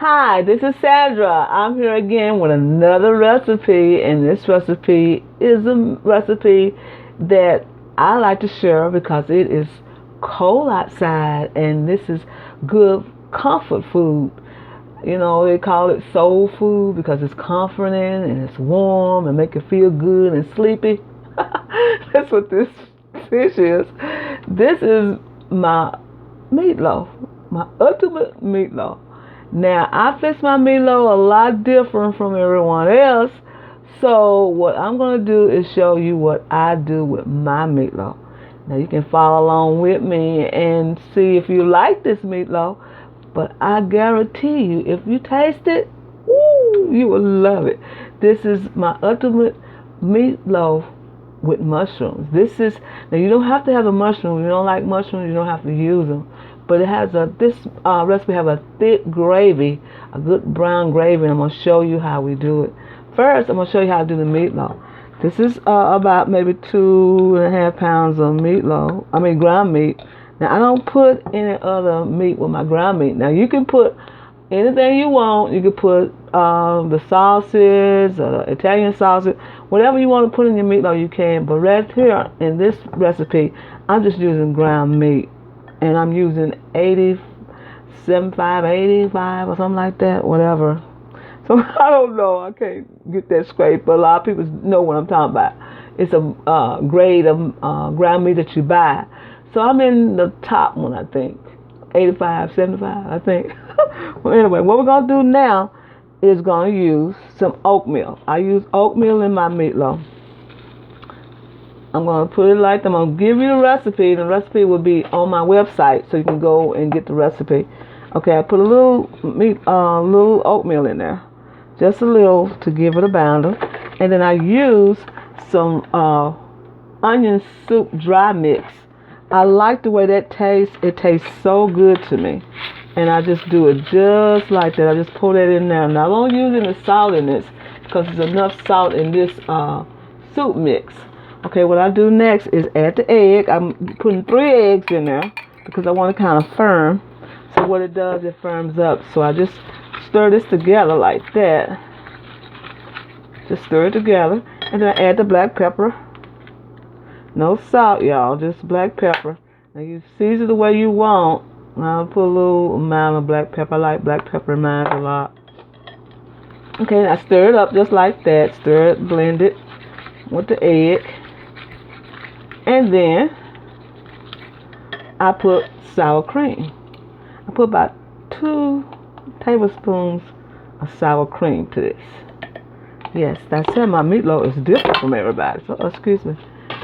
Hi, this is Sandra. I'm here again with another recipe, and this recipe is a recipe that I like to share because it is cold outside, and this is good comfort food. You know, they call it soul food because it's comforting and it's warm and make you feel good and sleepy. That's what this fish is. This is my meatloaf, my ultimate meatloaf. Now, I fix my meatloaf a lot different from everyone else. So, what I'm going to do is show you what I do with my meatloaf. Now, you can follow along with me and see if you like this meatloaf. But I guarantee you, if you taste it, woo, you will love it. This is my ultimate meatloaf with mushrooms. Now you don't have to have the mushrooms. You don't like mushrooms, you don't have to use them. But it has this recipe have a thick gravy, a good brown gravy, and I'm gonna show you how we do it. First, I'm gonna show you how to do the meatloaf. This is about maybe 2.5 pounds of meatloaf. I mean ground meat. Now I don't put any other meat with my ground meat. Now you can put anything you want. You can put the sauces, Italian sausage, whatever you want to put in your meatloaf, you can. But right here in this recipe, I'm just using ground meat, and I'm using 85 or something like that, whatever. So I don't know. I can't get that straight, but a lot of people know what I'm talking about. It's a grade of ground meat that you buy. So I'm in the top one, I think. 85, 75, I think. Well, anyway, what we're going to do now is going to use some oatmeal. I use oatmeal in my meatloaf. I'm going to put it like that. I'm going to give you the recipe. The recipe will be on my website, so you can go and get the recipe. Okay, I put a little oatmeal in there. Just a little to give it a bounder. And then I use some onion soup dry mix. I like the way that tastes. It tastes so good to me. And I just do it just like that. I just pour that in there. Now, I don't use any salt in this because there's enough salt in this soup mix. Okay, what I do next is add the egg. I'm putting 3 eggs in there because I want it kind of firm. So what it does, it firms up. So I just stir this together like that. Just stir it together. And then I add the black pepper. No salt, y'all, just black pepper. Now you season the way you want. I'll put a little amount of black pepper. I like black pepper in mine a lot. Okay, I stir it up just like that. Stir it, blend it with the egg. And then I put sour cream. I put about 2 tablespoons of sour cream to this. Yes, that's it. My meatloaf is different from everybody. So, excuse me.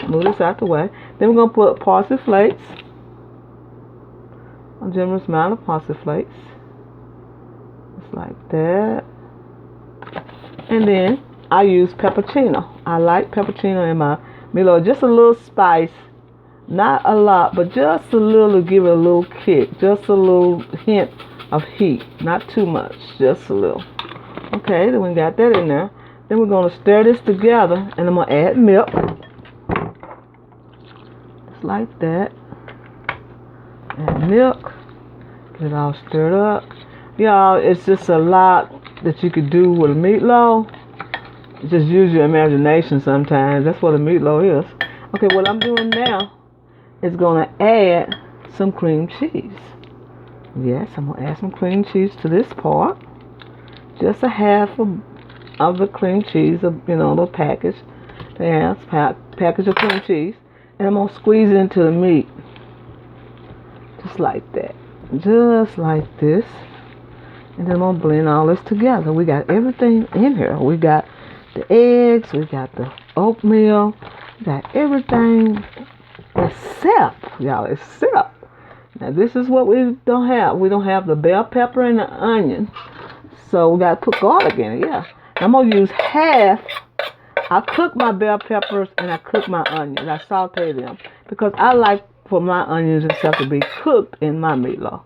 Move this out the way. Then we're going to put parsley flakes. A generous amount of parsley flakes. Just like that. And then I use pepperino. I like pepperino in my meatloaf. Just a little spice. Not a lot, but just a little to give it a little kick. Just a little hint of heat. Not too much. Just a little. Okay, then we got that in there. Then we're going to stir this together. And I'm going to add milk. Like that. And milk. Get it all stirred up. Y'all, it's just a lot that you could do with a meatloaf. Just use your imagination sometimes. That's what a meatloaf is. Okay, what I'm doing now is going to add some cream cheese. Yes, I'm going to add some cream cheese to this part. Just a half of the cream cheese, a little package. Yeah, package of cream cheese. And I'm going to squeeze it into the meat. Just like that. Just like this. And then I'm going to blend all this together. We got everything in here. We got the eggs. We got the oatmeal. We got everything except. Now this is what we don't have. We don't have the bell pepper and the onion. So we got to put garlic in it. Yeah. I'm going to use half. I cook my bell peppers and I cook my onions. I saute them because I like for my onions and stuff to be cooked in my meatloaf.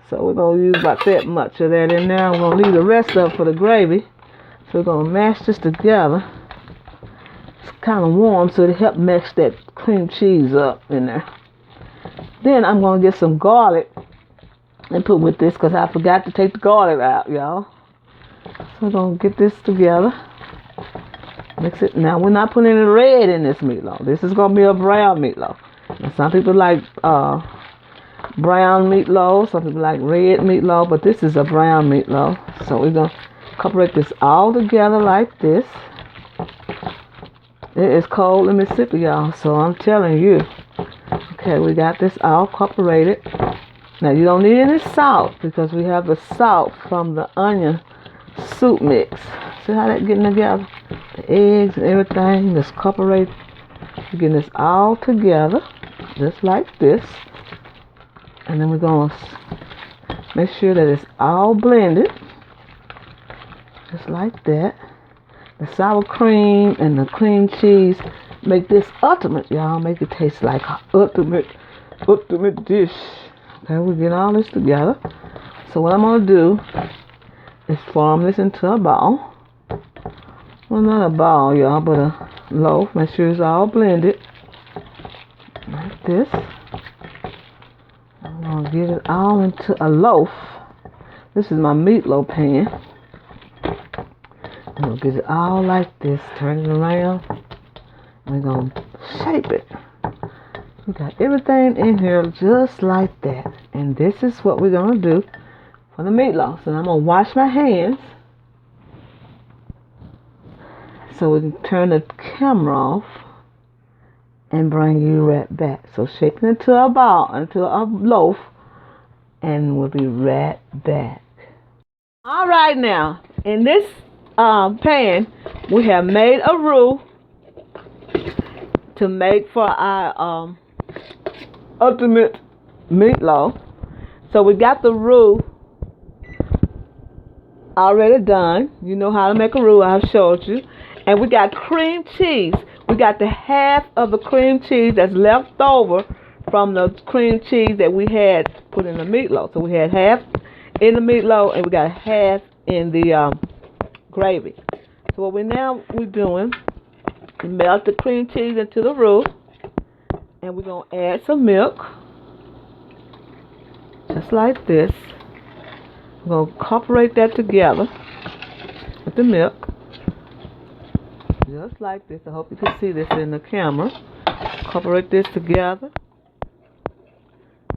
So we're going to use about that much of that in there. We're going to leave the rest of it for the gravy. So we're going to mash this together. It's kind of warm, so it helps mash that cream cheese up in there. Then I'm going to get some garlic and put with this because I forgot to take the garlic out, y'all. So we're going to get this together. Mix it. Now, we're not putting any red in this meatloaf. This is going to be a brown meatloaf. Now, some people like brown meatloaf. Some people like red meatloaf. But this is a brown meatloaf. So we're going to incorporate this all together like this. It is cold in Mississippi, y'all. So I'm telling you. Okay, we got this all incorporated. Now, you don't need any salt because we have the salt from the onion soup mix. See how that's getting together? The eggs and everything just incorporate. We're getting this all together, just like this. And then we're going to make sure that it's all blended, just like that. The sour cream and the cream cheese make this ultimate, y'all. Make it taste like an ultimate dish. Okay, we get all this together. So what I'm going to do is form this into a ball. Well, not a ball, y'all, but a loaf. Make sure it's all blended. Like this. I'm going to get it all into a loaf. This is my meatloaf pan. I'm going to get it all like this. Turn it around. We're going to shape it. We got everything in here just like that. And this is what we're going to do for the meatloaf. So I'm going to wash my hands. So we can turn the camera off and bring you right back. So shape it into a ball, into a loaf, and we'll be right back. All right, now, in this pan, we have made a roux to make for our ultimate meatloaf. So we got the roux already done. You know how to make a roux, I've showed you. And we got cream cheese. We got the half of the cream cheese that's left over from the cream cheese that we had put in the meatloaf. So we had half in the meatloaf and we got half in the gravy. So what we're doing, we melt the cream cheese into the roux. And we're going to add some milk. Just like this. We're going to incorporate that together with the milk. Just like this. I hope you can see this in the camera. Incorporate this together.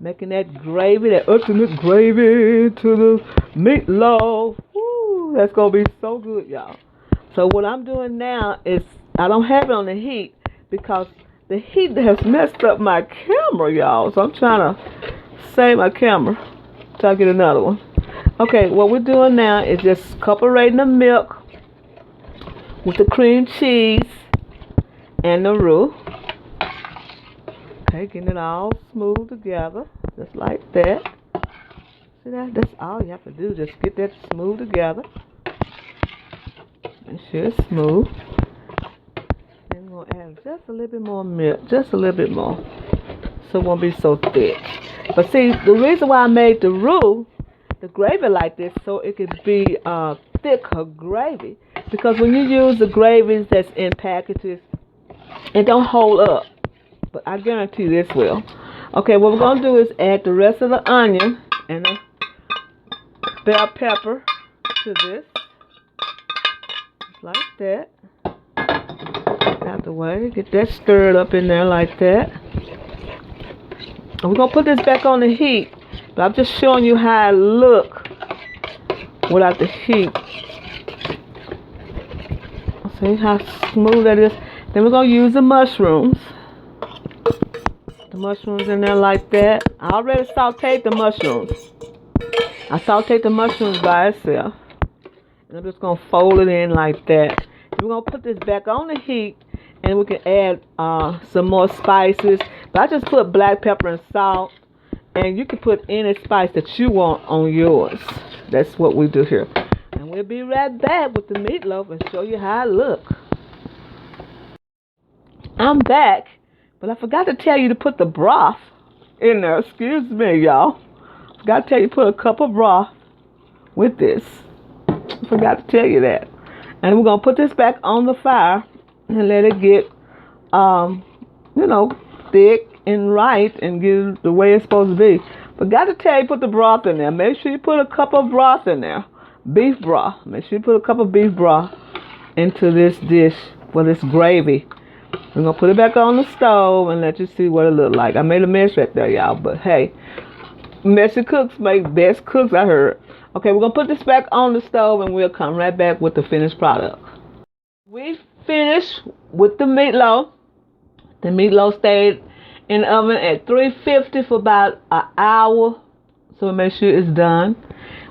Making that gravy, that ultimate gravy to the meatloaf. Woo, that's going to be so good, y'all. So what I'm doing now is, I don't have it on the heat because the heat has messed up my camera, y'all. So I'm trying to save my camera till I get another one. Okay, what we're doing now is just incorporating the milk with the cream cheese and the roux. Okay, getting it all smooth together, just like that. See that? That's all you have to do, just get that smooth together. Make sure it's smooth. And we're going to add just a little bit more milk, just a little bit more, so it won't be so thick. But see, the reason why I made the roux, the gravy like this, so it could be thicker gravy. Because when you use the gravies that's in packages, it don't hold up. But I guarantee this will. Okay, what we're going to do is add the rest of the onion and the bell pepper to this. Just like that. Out the way. Get that stirred up in there like that. And we're going to put this back on the heat. But I'm just showing you how it look without the heat. See how smooth that is? Then we're going to use the mushrooms. The mushrooms in there like that. I already sauteed the mushrooms. I sauteed the mushrooms by itself. And I'm just going to fold it in like that. We're going to put this back on the heat. And we can add some more spices. But I just put black pepper and salt. And you can put any spice that you want on yours. That's what we do here. And we'll be right back with the meatloaf and show you how it looks. I'm back, but I forgot to tell you to put the broth in there. Excuse me, y'all. Forgot to tell you to put a cup of broth with this. Forgot to tell you that. And we're going to put this back on the fire and let it get, thick and right and get it the way it's supposed to be. Forgot to tell you, put the broth in there. Make sure you put a cup of broth in there. Beef broth. Make sure you put a cup of beef broth into this dish for this gravy. We're going to put it back on the stove and let you see what it look like. I made a mess right there, y'all. But, hey, messy cooks make best cooks, I heard. Okay, we're going to put this back on the stove and we'll come right back with the finished product. We finished with the meatloaf. The meatloaf stayed in the oven at 350 for about an hour. So make sure it's done.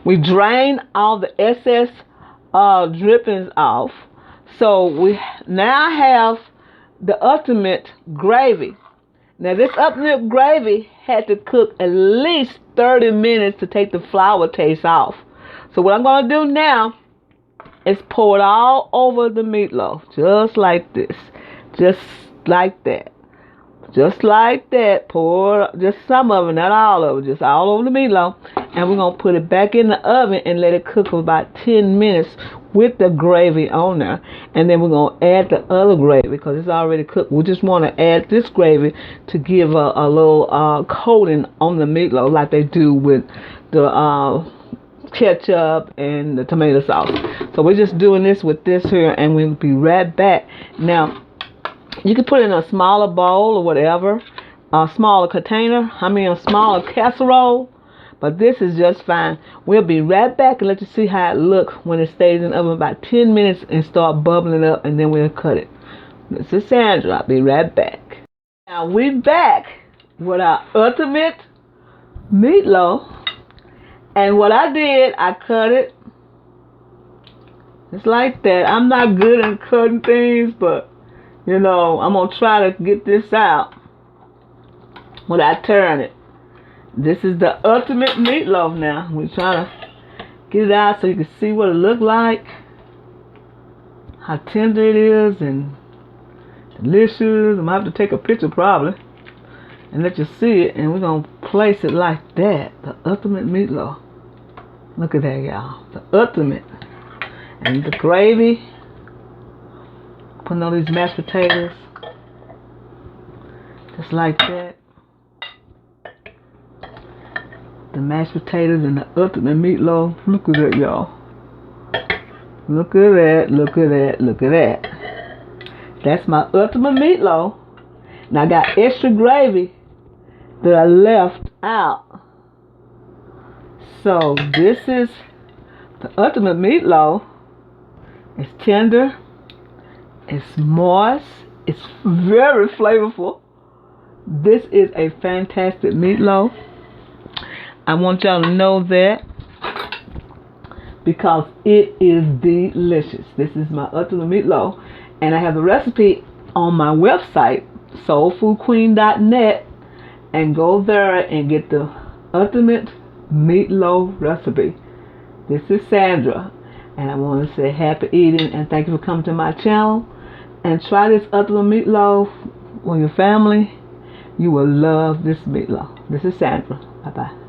We drained all the excess drippings off. So we now have the ultimate gravy. Now this ultimate gravy had to cook at least 30 minutes to take the flour taste off. So what I'm going to do now is pour it all over the meatloaf. Just like this. Just like that. Just like that. Pour just some of it, not all of it. Just all over the meatloaf. And we're going to put it back in the oven and let it cook for about 10 minutes with the gravy on there. And then we're going to add the other gravy because it's already cooked. We just want to add this gravy to give a little coating on the meatloaf like they do with the ketchup and the tomato sauce. So we're just doing this with this here and we'll be right back. Now, you can put it in a smaller bowl or whatever, a smaller container, a smaller casserole, but this is just fine. We'll be right back and let you see how it looks when it stays in the oven about 10 minutes and start bubbling up, and then we'll cut it. This is Sandra. I'll be right back. Now we're back with our ultimate meatloaf, and what I did, I cut it just like that. I'm not good at cutting things, but you know, I'm going to try to get this out without tearing it. This is the ultimate meatloaf now. We're trying to get it out so you can see what it looks like. How tender it is and delicious. I'm going to have to take a picture probably and let you see it. And we're going to place it like that. The ultimate meatloaf. Look at that, y'all. The ultimate. And the gravy. Putting on these mashed potatoes. Just like that. The mashed potatoes and the ultimate meatloaf. Look at that, y'all. Look at that, look at that, look at that. That's my ultimate meatloaf. Now I got extra gravy that I left out. So this is the ultimate meatloaf. It's tender. It's moist. It's very flavorful. This is a fantastic meatloaf. I want y'all to know that because it is delicious. This is my ultimate meatloaf. And I have the recipe on my website, soulfoodqueen.net. And go there and get the ultimate meatloaf recipe. This is Sandra. And I want to say happy eating and thank you for coming to my channel. And try this ultimate meatloaf with your family. You will love this meatloaf. This is Sandra. Bye-bye.